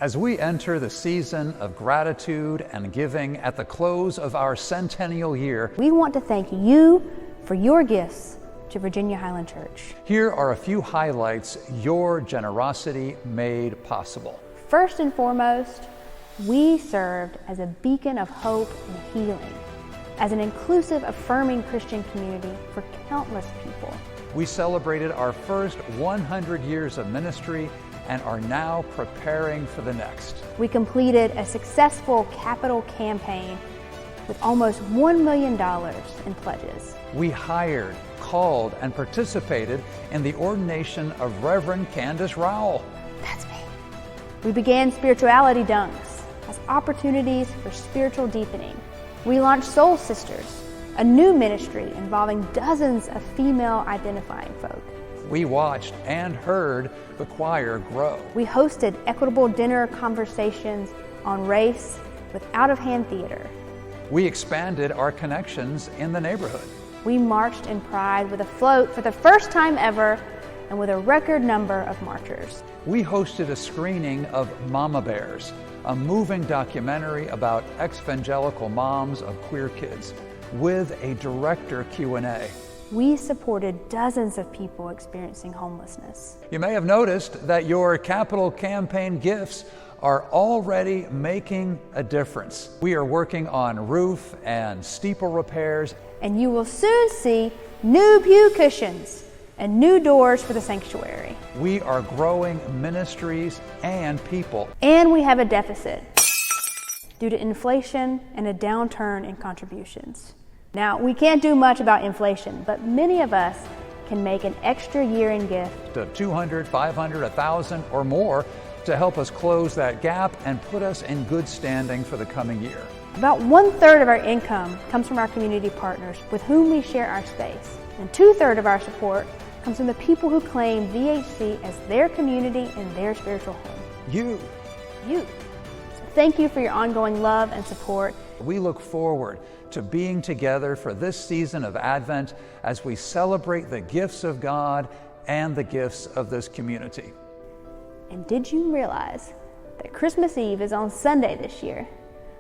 As we enter the season of gratitude and giving at the close of our centennial year, we want to thank you for your gifts to Virginia-Highland Church. Here are a few highlights your generosity made possible. First and foremost, we served as a beacon of hope and healing, as an inclusive, affirming Christian community for countless people. We celebrated our first 100 years of ministry and are now preparing for the next. We completed a successful capital campaign with almost $1 million in pledges. We hired, called, and participated in the ordination of Reverend Candace Rowell. That's me. We began spirituality dunks as opportunities for spiritual deepening. We launched Soul Sisters, a new ministry involving dozens of female identifying folk. We watched and heard the choir grow. We hosted equitable dinner conversations on race with out-of-hand theater. We expanded our connections in the neighborhood. We marched in pride with a float for the first time ever and with a record number of marchers. We hosted a screening of Mama Bears, a moving documentary about ex-evangelical moms of queer kids, with a director Q&A. We supported dozens of people experiencing homelessness. You may have noticed that your capital campaign gifts are already making a difference. We are working on roof and steeple repairs. And you will soon see new pew cushions and new doors for the sanctuary. We are growing ministries and people. And we have a deficit due to inflation and a downturn in contributions. Now, we can't do much about inflation, but many of us can make an extra year-end gift of $200, $500, $1,000 or more to help us close that gap and put us in good standing for the coming year. About 1/3 of our income comes from our community partners with whom we share our space. And 2/3 of our support comes from the people who claim VHC as their community and their spiritual home. You. So thank you for your ongoing love and support. We look forward to being together for this season of Advent as we celebrate the gifts of God and the gifts of this community. And did you realize that Christmas Eve is on Sunday this year?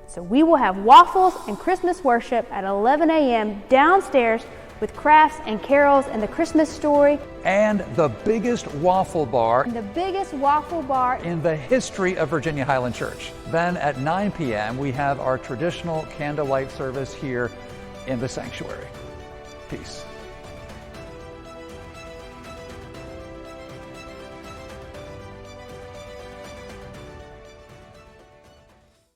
So we will have waffles and Christmas worship at 11 a.m. downstairs with crafts and carols and the Christmas story. And the biggest waffle bar in the history of Virginia-Highland Church. Then at 9 p.m. we have our traditional candlelight service here in the sanctuary. Peace.